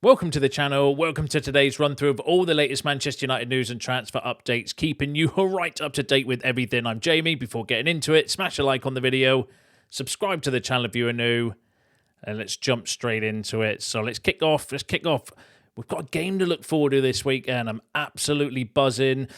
Welcome to the channel. Welcome to today's run through of all the latest Manchester United news and transfer updates, keeping you right up to date with everything. I'm Jamie. Before getting into it, smash a like on the video, subscribe to the channel if you are new, and let's jump straight into it. So let's kick off. We've got a game to look forward to this week, and I'm absolutely buzzing.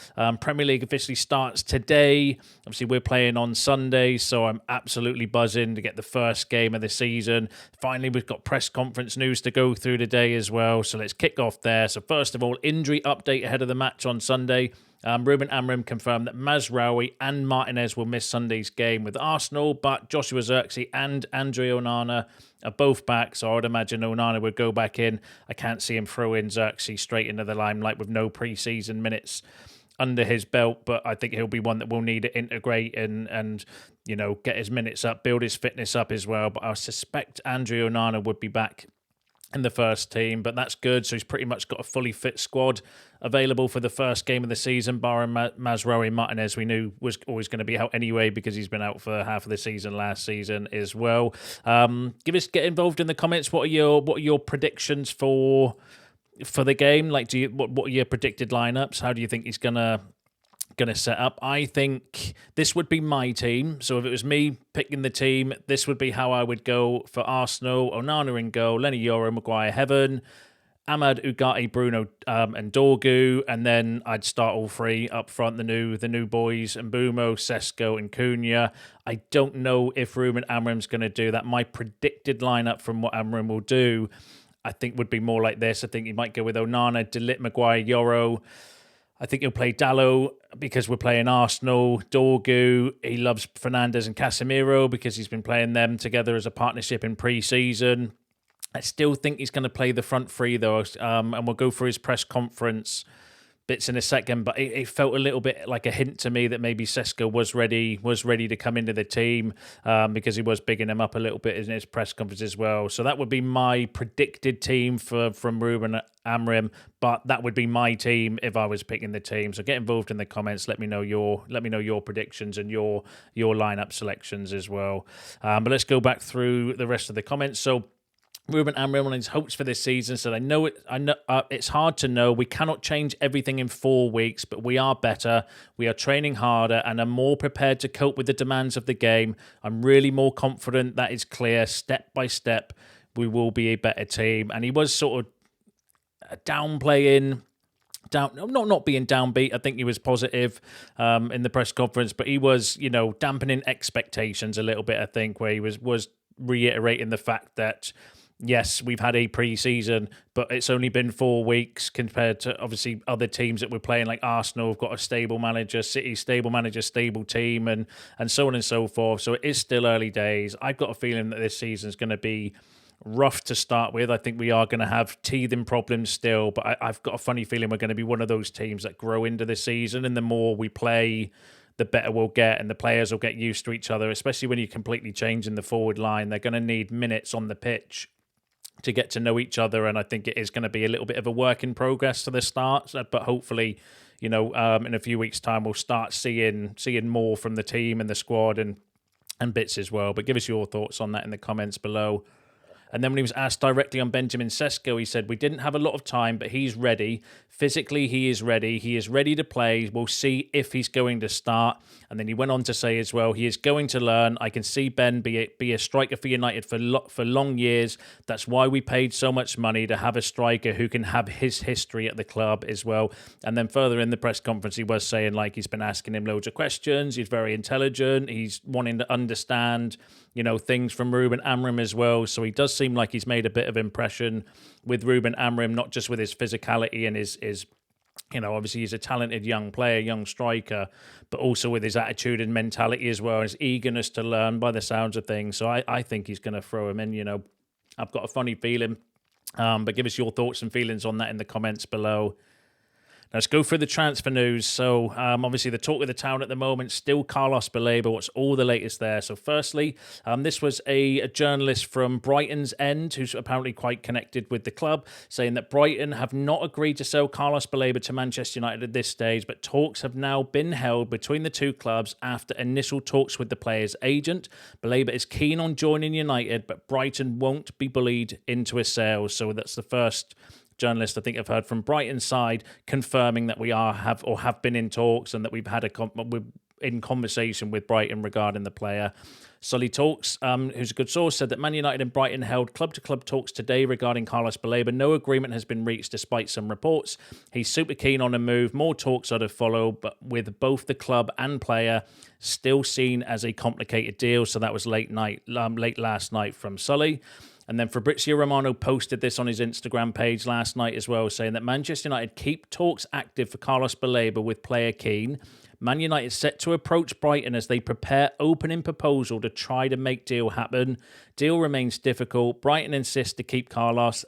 Premier League officially starts today. Obviously, we're playing on Sunday, so I'm absolutely buzzing to get the first game of the season. Finally, we've got press conference news to go through today as well, so let's kick off there. So first of all, injury update ahead of the match on Sunday. Ruben Amorim confirmed that Mazraoui and Martinez will miss Sunday's game with Arsenal, but Joshua Zirkzee and Andre Onana are both back, so I would imagine Onana would go back in. I can't see him throw in Zirkzee straight into the limelight with no pre-season minutes under his belt, but I think he'll be one that will need to integrate and you know, get his minutes up, build his fitness up as well. But I suspect Andre Onana would be back in the first team, but that's good. So he's pretty much got a fully fit squad available for the first game of the season, barring Mazraoui. Martinez we knew was always going to be out anyway because he's been out for half of the season last season as well. Get involved in the comments. What are your predictions for the game? Like, what are your predicted lineups? How do you think he's gonna set up? I think this would be my team. So if it was me picking the team, this would be how I would go for Arsenal. Onana in goal, Lenny Yoro, Maguire, Heaven, Ahmad, Ugarte, Bruno, and Dorgu, and then I'd start all three up front, the new boys, and Mbumo, Sesko, and Cunha. I don't know if Ruben Amorim's going to do that. My predicted lineup from what Amorim will do, I think would be more like this. I think he might go with Onana, De Ligt, Maguire, Yoro. I think he'll play Dallo because we're playing Arsenal. Dorgu, he loves Fernandes and Casemiro because he's been playing them together as a partnership in pre-season. I still think he's going to play the front three, though, and we'll go through his press conference bits in a second, but it felt a little bit like a hint to me that maybe Sesko was ready to come into the team because he was bigging him up a little bit in his press conference as well. So that would be my predicted team from Ruben Amorim, but that would be my team if I was picking the team. So get involved in the comments. Let me know your predictions and your lineup selections as well. But let's go back through the rest of the comments. So Ruben Amorim on his hopes for this season said, I know it's hard to know. We cannot change everything in 4 weeks, but we are better. We are training harder and are more prepared to cope with the demands of the game. I'm really more confident. That is clear. Step by step, we will be a better team. And he was sort of downplaying, not being downbeat. I think he was positive in the press conference, but he was, dampening expectations a little bit, I think, where he was reiterating the fact that yes, we've had a pre-season, but it's only been 4 weeks compared to obviously other teams that we're playing, like Arsenal have got a stable manager, City stable manager, stable team, and so on and so forth. So it is still early days. I've got a feeling that this season is going to be rough to start with. I think we are going to have teething problems still, but I've got a funny feeling we're going to be one of those teams that grow into the season, and the more we play, the better we'll get, and the players will get used to each other, especially when you're completely changing the forward line. They're going to need minutes on the pitch to get to know each other, and I think it is going to be a little bit of a work in progress to the start, but hopefully, in a few weeks' time, we'll start seeing more from the team and the squad and bits as well. But give us your thoughts on that in the comments below. And then when he was asked directly on Benjamin Sesko, he said, we didn't have a lot of time, but he's ready. Physically, he is ready. He is ready to play. We'll see if he's going to start. And then he went on to say as well, he is going to learn. I can see Ben be a striker for United for long years. That's why we paid so much money to have a striker who can have his history at the club as well. And then further in the press conference, he was saying, like, he's been asking him loads of questions. He's very intelligent. He's wanting to understand things from Ruben Amorim as well. So he does seem like he's made a bit of impression with Ruben Amorim, not just with his physicality and his obviously he's a talented young player, young striker, but also with his attitude and mentality as well, his eagerness to learn by the sounds of things. So I think he's going to throw him in, I've got a funny feeling. But give us your thoughts and feelings on that in the comments below. Let's go through the transfer news. So, obviously, the talk of the town at the moment, still Carlos Baleba. What's all the latest there? So, firstly, this was a journalist from Brighton's end who's apparently quite connected with the club, saying that Brighton have not agreed to sell Carlos Baleba to Manchester United at this stage, but talks have now been held between the two clubs after initial talks with the player's agent. Baleba is keen on joining United, but Brighton won't be bullied into a sale. So, that's the first journalist I think I've heard from Brighton's side confirming that we have been in talks and that we've had we're in conversation with Brighton regarding the player. Solly Talks, who's a good source, said that Man United and Brighton held club-to-club talks today regarding Carlos Baleba. No agreement has been reached despite some reports. He's super keen on a move. More talks are to follow, but with both the club and player still seen as a complicated deal. So that was late last night from Solly. And then Fabrizio Romano posted this on his Instagram page last night as well, saying that Manchester United keep talks active for Carlos Baleba with player keen. Man United set to approach Brighton as they prepare opening proposal to try to make deal happen. Deal remains difficult. Brighton insists to keep Carlos,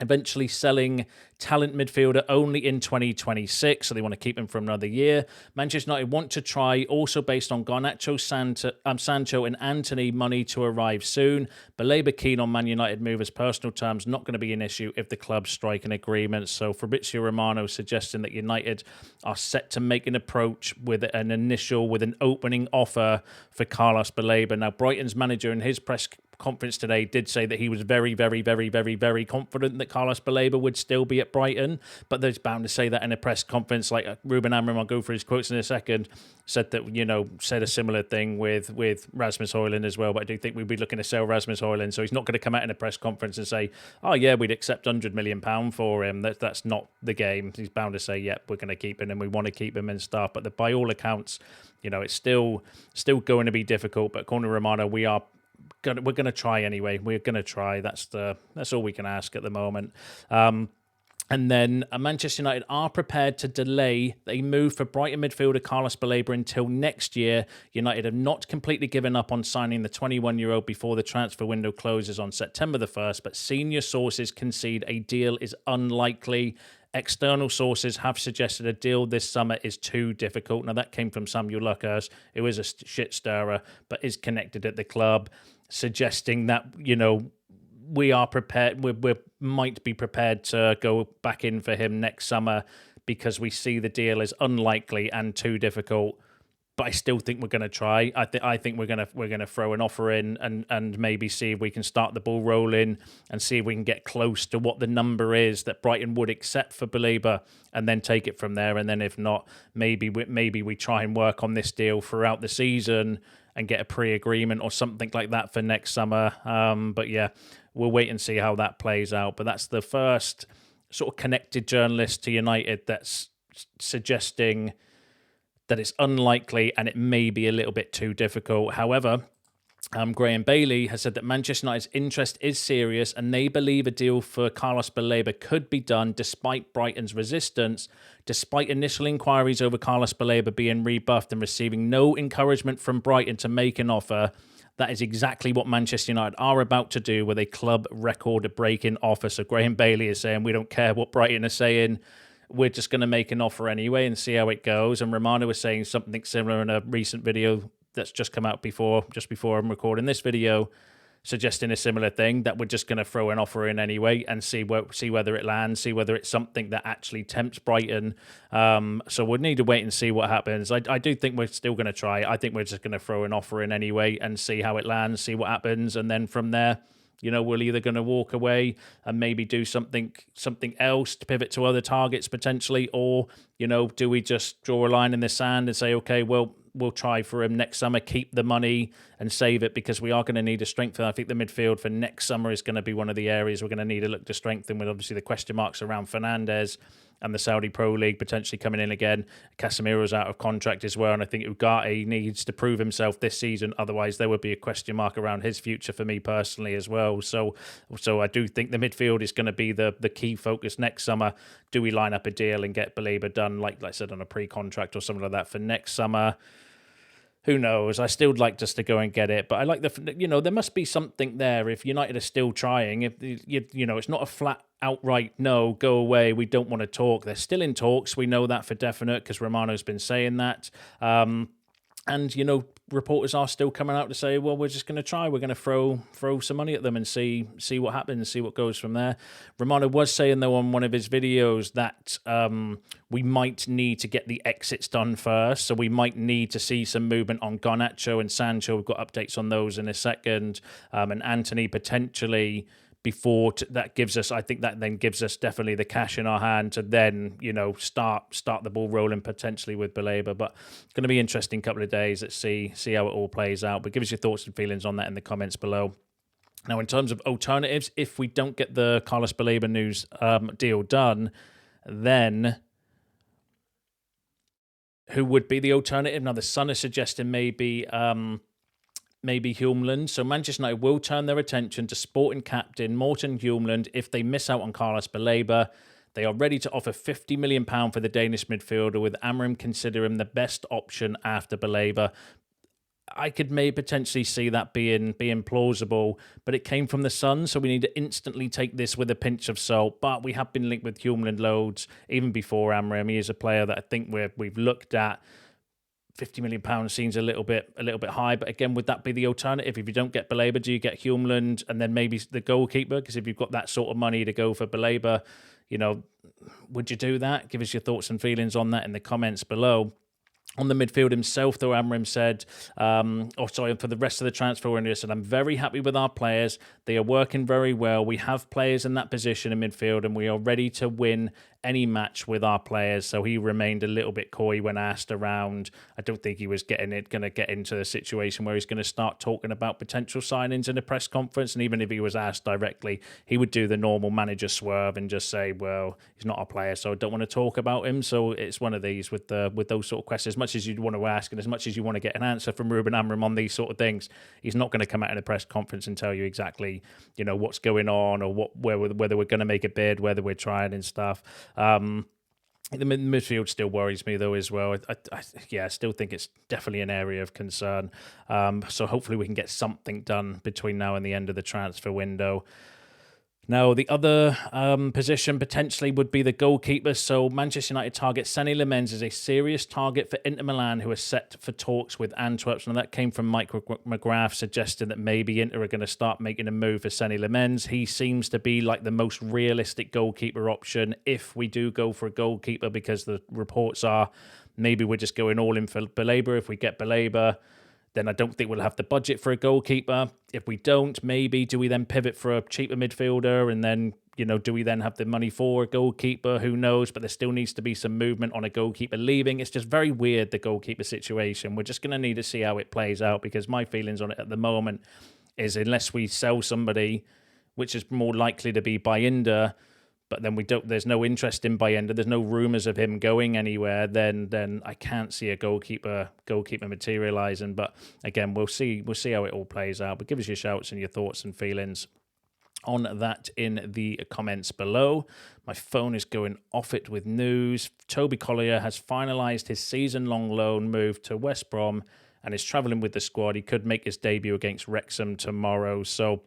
eventually selling talent midfielder only in 2026, so they want to keep him for another year. Manchester United want to try, also based on Garnacho, Sancho and Anthony, money to arrive soon. Baleba keen on Man United move as personal terms, not going to be an issue if the club strike an agreement. So Fabrizio Romano suggesting that United are set to make an approach with an opening offer for Carlos Baleba. Now, Brighton's manager in his press conference today did say that he was very, very, very, very, very confident that Carlos Baleba would still be at Brighton, but there's bound to say that in a press conference. Like Ruben Amorim, I'll go through his quotes in a second, said a similar thing with Rasmus Hojlund as well, but I do think we'd be looking to sell Rasmus Hojlund, so he's not going to come out in a press conference and say, oh yeah, we'd accept £100 million for him. That's not the game. He's bound to say, yep, we're going to keep him and we want to keep him and stuff, but by all accounts, it's still going to be difficult, but according to Romano, we're going to try anyway. We're going to try. That's all we can ask at the moment. And then Manchester United are prepared to delay a move for Brighton midfielder Carlos Baleba until next year. United have not completely given up on signing the 21-year-old before the transfer window closes on September the 1st, but senior sources concede a deal is unlikely. External sources have suggested a deal this summer is too difficult. Now, that came from Samuel Luckhurst, who is a shit stirrer, but is connected at the club, suggesting that, we are prepared, we might be prepared to go back in for him next summer because we see the deal as unlikely and too difficult. But I still think we're going to try. I think we're going to throw an offer in and maybe see if we can start the ball rolling and see if we can get close to what the number is that Brighton would accept for Baleba, and then take it from there. And then if not, maybe we try and work on this deal throughout the season and get a pre-agreement or something like that for next summer. But yeah, we'll wait and see how that plays out. But that's the first sort of connected journalist to United that's suggesting that it's unlikely and it may be a little bit too difficult. However, Graham Bailey has said that Manchester United's interest is serious and they believe a deal for Carlos Baleba could be done despite Brighton's resistance. Despite initial inquiries over Carlos Baleba being rebuffed and receiving no encouragement from Brighton to make an offer, that is exactly what Manchester United are about to do with a club record-breaking offer. So Graham Bailey is saying, we don't care what Brighton are saying, we're just going to make an offer anyway and see how it goes. And Romano was saying something similar in a recent video that's just come out just before I'm recording this video, suggesting a similar thing, that we're just going to throw an offer in anyway and see whether it lands, see whether it's something that actually tempts Brighton. So we'll need to wait and see what happens. I do think we're still going to try. I think we're just going to throw an offer in anyway and see how it lands, see what happens, and then from there, we're either going to walk away and maybe do something else to pivot to other targets potentially, or, do we just draw a line in the sand and say, okay, well, we'll try for him next summer, keep the money and save it, because we are going to need to strengthen. I think the midfield for next summer is going to be one of the areas we're going to need to look to strengthen, with obviously the question marks around Fernandes and the Saudi Pro League potentially coming in again. Casemiro's out of contract as well, and I think Ugarte needs to prove himself this season. Otherwise, there would be a question mark around his future for me personally as well. So I do think the midfield is going to be the key focus next summer. Do we line up a deal and get Baleba done, like I said, on a pre-contract or something like that for next summer? who knows? I still like just to go and get it, but I like there must be something there if United are still trying. If it's not a flat outright no, go away, we don't want to talk. They're still in talks. We know that for definite because Romano's been saying that. And reporters are still coming out to say, well, we're just going to try. We're going to throw some money at them and see what happens, see what goes from there. Romano was saying, though, on one of his videos that we might need to get the exits done first. So we might need to see some movement on Garnacho and Sancho. We've got updates on those in a second. And Anthony potentially before that gives us, I think that then gives us definitely the cash in our hand to then, start the ball rolling potentially with Baleba. But it's going to be an interesting couple of days. Let's see how it all plays out. But give us your thoughts and feelings on that in the comments below. Now, in terms of alternatives, if we don't get the Carlos Baleba news deal done, then who would be the alternative? Now, the Sun is suggesting maybe Hojlund. So Manchester United will turn their attention to sporting captain Morten Hojlund if they miss out on Carlos Baleba. They are ready to offer £50 million for the Danish midfielder, with Amorim considering the best option after Baleba. I could maybe potentially see that being plausible, but it came from the Sun, so we need to instantly take this with a pinch of salt. But we have been linked with Hojlund loads even before Amorim. He is a player that I think we've looked at. £50 million seems a little bit high, but again, would that be the alternative? If you don't get Baleba, do you get Hojlund and then maybe the goalkeeper? Because if you've got that sort of money to go for Baleba, would you do that? Give us your thoughts and feelings on that in the comments below. On the midfield himself, though, Amorim said, for the rest of the transfer window, he said, I'm very happy with our players. They are working very well. We have players in that position in midfield, and we are ready to win any match with our players. So he remained a little bit coy when asked around. I don't think he was going to get into a situation where he's going to start talking about potential signings in a press conference. And even if he was asked directly, he would do the normal manager swerve and just say, well, he's not a player, so I don't want to talk about him. So it's one of these with those sort of questions. As much as you'd want to ask and as much as you want to get an answer from Ruben Amorim on these sort of things, he's not going to come out in a press conference and tell you exactly, what's going on or whether we're going to make a bid, whether we're trying and stuff. The midfield still worries me, though, as well. I still think it's definitely an area of concern. So hopefully we can get something done between now and the end of the transfer window. Now, the other position potentially would be the goalkeeper. So Manchester United target Sané Lemens is a serious target for Inter Milan, who are set for talks with Antwerp. Now, that came from Mike McGrath, suggesting that maybe Inter are going to start making a move for Sané Lemens. He seems to be like the most realistic goalkeeper option if we do go for a goalkeeper, because the reports are maybe we're just going all in for Baleba. If we get Baleba, then I don't think we'll have the budget for a goalkeeper. If we don't, maybe do we then pivot for a cheaper midfielder, and then, do we then have the money for a goalkeeper? Who knows? But there still needs to be some movement on a goalkeeper leaving. It's just very weird, the goalkeeper situation. We're just going to need to see how it plays out, because my feelings on it at the moment is unless we sell somebody, which is more likely to be Bayinda, but then there's no interest in Bayinda, there's no rumours of him going anywhere, then I can't see a goalkeeper materialising. But again, we'll see how it all plays out. But give us your shouts and your thoughts and feelings on that in the comments below. My phone is going off it with news. Toby Collier has finalised his season-long loan move to West Brom and is travelling with the squad. He could make his debut against Wrexham tomorrow. So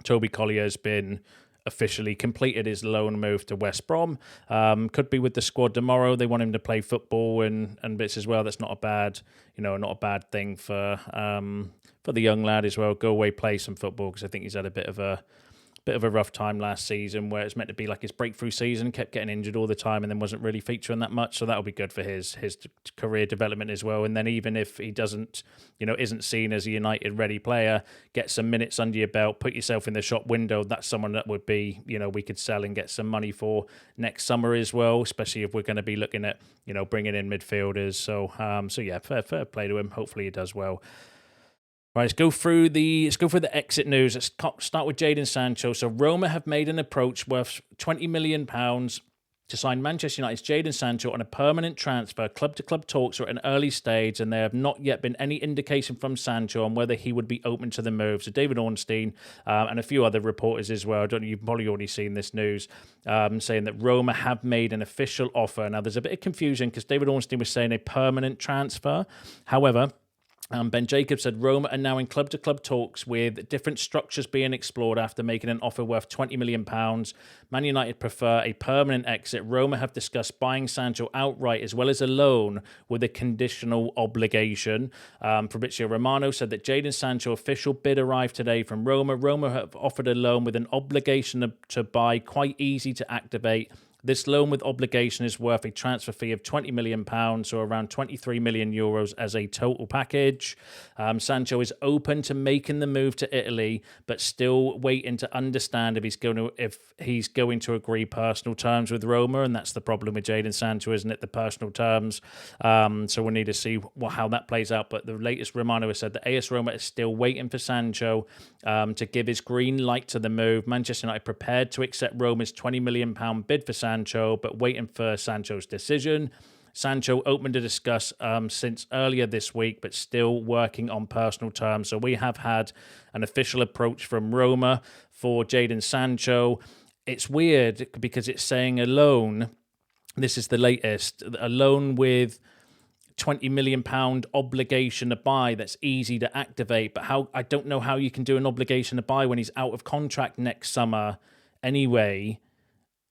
Toby Collier has been officially completed his loan move to West Brom. Could be with the squad tomorrow. They want him to play football and bits as well. That's not a bad thing for the young lad as well. Go away, play some football, because I think he's had a bit of a rough time last season, where it's meant to be like his breakthrough season, kept getting injured all the time and then wasn't really featuring that much. So that'll be good for his career development as well. And then even if he isn't seen as a United ready player, get some minutes under your belt, put yourself in the shop window. That's someone that would be, we could sell and get some money for next summer as well, especially if we're going to be looking at, bringing in midfielders. So yeah, fair play to him. Hopefully he does well. Right, let's go through the exit news. Let's start with Jadon Sancho. So Roma have made an approach worth £20 million to sign Manchester United's Jadon Sancho on a permanent transfer. Club-to-club talks are at an early stage, and there have not yet been any indication from Sancho on whether he would be open to the move. So David Ornstein and a few other reporters as well, you've probably already seen this news, saying that Roma have made an official offer. Now, there's a bit of confusion because David Ornstein was saying a permanent transfer. However, Ben Jacobs said Roma are now in club-to-club talks with different structures being explored after making an offer worth £20 million. Man United prefer a permanent exit. Roma have discussed buying Sancho outright as well as a loan with a conditional obligation. Fabrizio Romano said that Jadon Sancho official bid arrived today from Roma. Roma have offered a loan with an obligation to buy, quite easy to activate. This loan with obligation is worth a transfer fee of £20 million, or around 23 million euros as a total package. Sancho is open to making the move to Italy, but still waiting to understand if he's going to agree personal terms with Roma, and that's the problem with Jadon Sancho, isn't it? The personal terms. So we'll need to see how that plays out. But the latest Romano has said that AS Roma is still waiting for Sancho to give his green light to the move. Manchester United prepared to accept Roma's £20 million bid for Sancho, but waiting for Sancho's decision. Sancho open to discuss since earlier this week, but still working on personal terms. So we have had an official approach from Roma for Jadon Sancho. It's weird because it's saying a loan. This is the latest. A loan with £20 million obligation to buy that's easy to activate. But I don't know how you can do an obligation to buy when he's out of contract next summer anyway.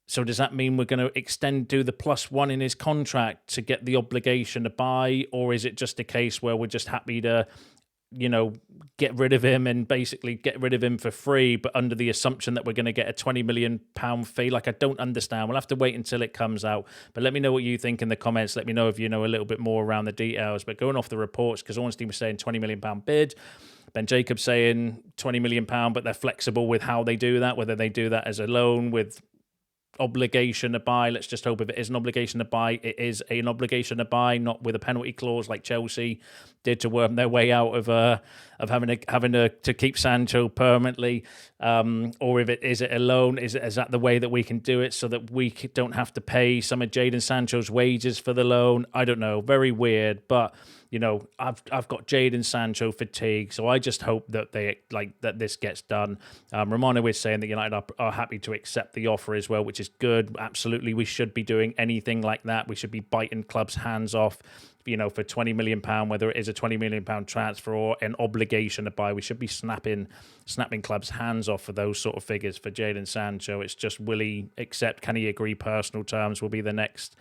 So does that mean we're going to do the +1 in his contract to get the obligation to buy? Or is it just a case where we're just happy to, get rid of him and basically get rid of him for free, but under the assumption that we're going to get a £20 million fee? Like, I don't understand. We'll have to wait until it comes out. But let me know what you think in the comments. Let me know if you know a little bit more around the details. But going off the reports, because Ornstein was saying £20 million bid, Ben Jacobs saying £20 million, but they're flexible with how they do that, whether they do that as a loan with obligation to buy. Let's just hope if it is an obligation to buy, it is an obligation to buy, not with a penalty clause like Chelsea did to worm their way out of having to keep Sancho permanently, or if it is a loan, is that the way that we can do it so that we don't have to pay some of Jadon Sancho's wages for the loan? I don't know, very weird, but I've got Jadon Sancho fatigue, so I just hope that that this gets done. Romano is saying that United are happy to accept the offer as well, which is good. Absolutely, we should be doing anything like that. We should be biting clubs' hands off, for £20 million, whether it is a £20 million transfer or an obligation to buy. We should be snapping clubs' hands off for those sort of figures for Jadon Sancho. It's just, will he accept? Can he agree personal terms? Will be the next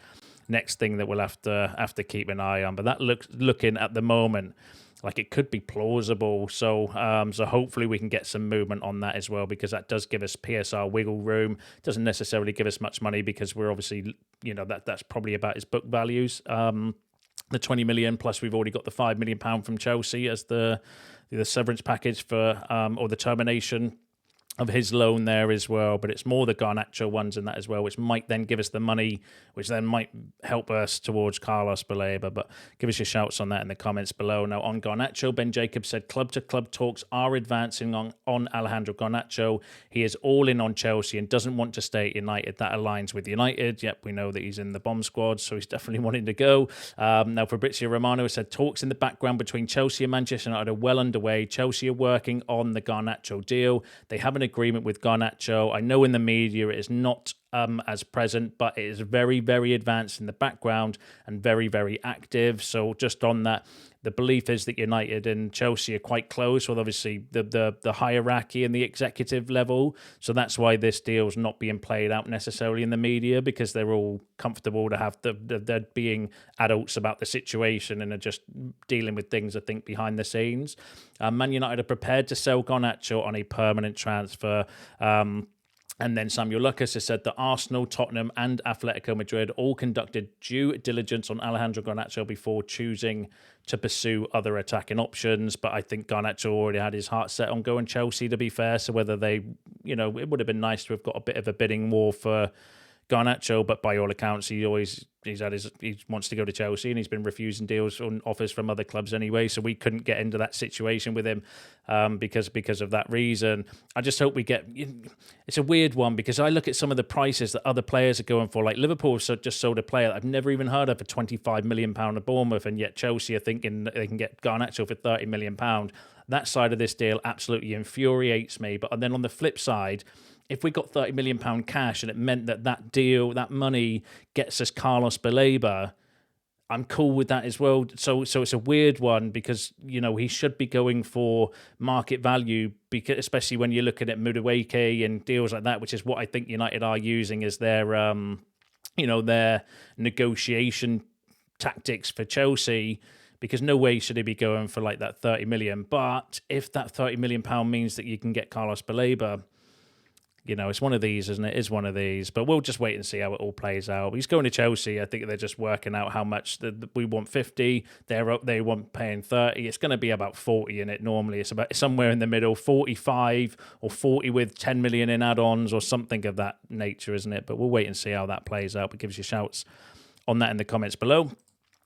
thing that we'll have to keep an eye on. But that looking at the moment like it could be plausible. So hopefully we can get some movement on that as well, because that does give us PSR wiggle room. Doesn't necessarily give us much money because we're obviously, that's probably about his book values. The 20 million plus we've already got the £5 million from Chelsea as the severance package for or the termination of his loan there as well. But it's more the Garnacho ones in that as well, which might then give us the money, which then might help us towards Carlos Baleba. But give us your shouts on that in the comments below. Now on Garnacho, Ben Jacobs said club-to-club talks are advancing on Alejandro Garnacho. He is all in on Chelsea and doesn't want to stay at United. That aligns with United. Yep, we know that he's in the bomb squad, so he's definitely wanting to go. Now Fabrizio Romano said talks in the background between Chelsea and Manchester United are well underway. Chelsea are working on the Garnacho deal. They have an agreement with Garnacho. I know in the media it is not as present, but it is very, very advanced in the background and very, very active. So just on that, the belief is that United and Chelsea are quite close with obviously the hierarchy and the executive level. So that's why this deal's not being played out necessarily in the media, because they're all comfortable to have they're being adults about the situation and are just dealing with things, I think, behind the scenes. Man United are prepared to sell Garnacho on a permanent transfer. And then Samuel Lucas has said that Arsenal, Tottenham and Atletico Madrid all conducted due diligence on Alejandro Garnacho before choosing to pursue other attacking options. But I think Garnacho already had his heart set on going Chelsea, to be fair. So whether they, it would have been nice to have got a bit of a bidding war for Garnacho, but by all accounts, he wants to go to Chelsea, and he's been refusing deals on offers from other clubs anyway. So we couldn't get into that situation with him because of that reason. I just hope we get. It's a weird one because I look at some of the prices that other players are going for. Like Liverpool just sold a player that I've never even heard of for £25 million at Bournemouth, and yet Chelsea are thinking they can get Garnacho for £30 million. That side of this deal absolutely infuriates me. But then on the flip side, if we got £30 million cash and it meant that deal, that money gets us Carlos Baleba, I'm cool with that as well. So it's a weird one because, he should be going for market value, because especially when you're looking at Madueke and deals like that, which is what I think United are using as their their negotiation tactics for Chelsea, because no way should he be going for like that 30 million. But if that 30 million pound means that you can get Carlos Baleba, it's one of these, isn't it? It's one of these. But we'll just wait and see how it all plays out. He's going to Chelsea. I think they're just working out how much we want 50. They want paying 30. It's going to be about 40 in it normally. It's about somewhere in the middle, 45 or 40 with 10 million in add-ons or something of that nature, isn't it? But we'll wait and see how that plays out. But give us your shouts on that in the comments below.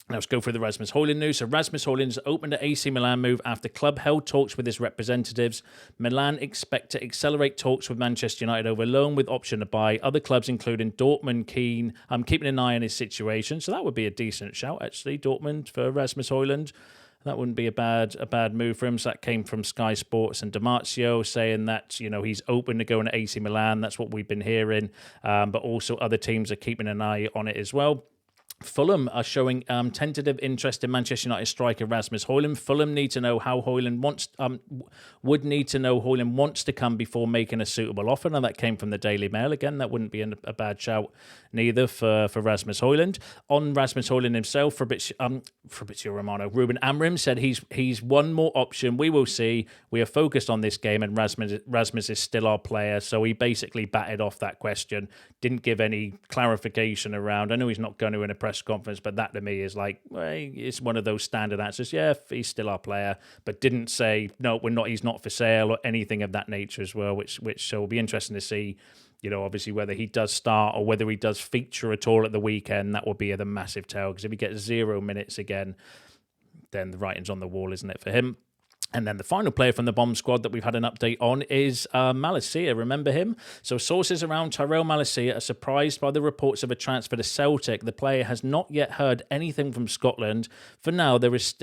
Now let's go through the Rasmus Hojlund news. So Rasmus Hojlund's opened an AC Milan move after club held talks with his representatives. Milan expect to accelerate talks with Manchester United over loan with option to buy. Other clubs, including Dortmund, keeping an eye on his situation. So that would be a decent shout, actually, Dortmund for Rasmus Hojlund. That wouldn't be a bad move for him. So that came from Sky Sports and Damarcio saying that, he's open to going to AC Milan. That's what we've been hearing. But also other teams are keeping an eye on it as well. Fulham are showing tentative interest in Manchester United striker Rasmus Hojlund. Fulham need to know how Hojlund wants to come before making a suitable offer. Now that came from the Daily Mail again. That wouldn't be a bad shout neither for Rasmus Hojlund. On Rasmus Hojlund himself, Fabrizio Romano, Ruben Amorim said he's one more option. We will see. We are focused on this game, and Rasmus is still our player. So he basically batted off that question. Didn't give any clarification around. I know he's not going to in a press conference, but that to me is like, well, it's one of those standard answers. Yeah, he's still our player, but didn't say no, we're not. He's not for sale or anything of that nature as well. Which so will be interesting to see. Obviously whether he does start or whether he does feature at all at the weekend. That will be the massive tell, because if he gets 0 minutes again, then the writing's on the wall, isn't it, for him? And then the final player from the bomb squad that we've had an update on is Malacia. Remember him? So sources around Tyrell Malacia are surprised by the reports of a transfer to Celtic. The player has not yet heard anything from Scotland. For now, there is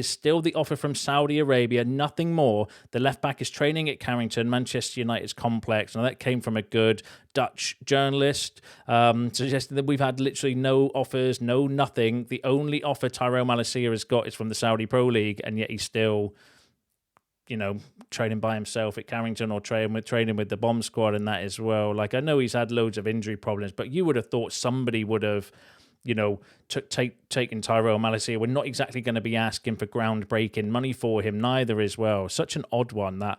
still the offer from Saudi Arabia, nothing more. The left-back is training at Carrington, Manchester United's complex. Now, that came from a good Dutch journalist, suggesting that we've had literally no offers, nothing. The only offer Tyrell Malacia has got is from the Saudi Pro League, and yet he's still, training by himself at Carrington or training with the bomb squad and that as well. Like, I know he's had loads of injury problems, but you would have thought somebody would have, taken Tyrell Malacia. We're not exactly going to be asking for groundbreaking money for him neither as well. Such an odd one that...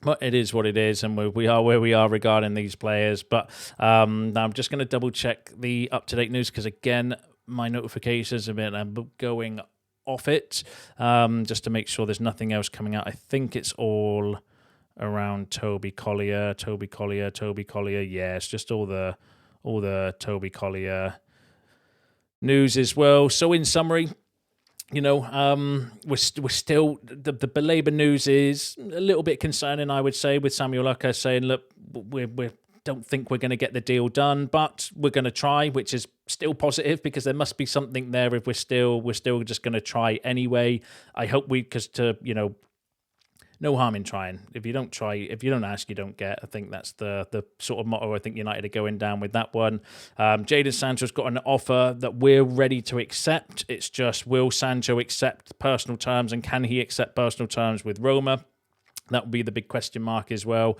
But it is what it is, and we are where we are regarding these players. But now I'm just going to double check the up-to-date news, because, again, my notifications have been going off it, just to make sure there's nothing else coming out. I think it's all around Toby Collier. Yeah, it's just all the Toby Collier news as well. So in summary, we're still, the Baleba news is a little bit concerning, I would say, with Samuel Ucker saying, look, we don't think we're going to get the deal done, but we're going to try, which is still positive, because there must be something there if we're still just going to try anyway. I hope no harm in trying. If you don't try, if you don't ask, you don't get. I think that's the sort of motto I think United are going down with that one. Jadon Sancho's got an offer that we're ready to accept. It's just, will Sancho accept personal terms, and can he accept personal terms with Roma? That would be the big question mark as well.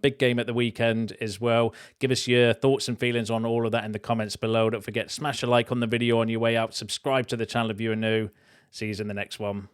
Big game at the weekend as well. Give us your thoughts and feelings on all of that in the comments below. Don't forget, smash a like on the video on your way out. Subscribe to the channel if you are new. See you in the next one.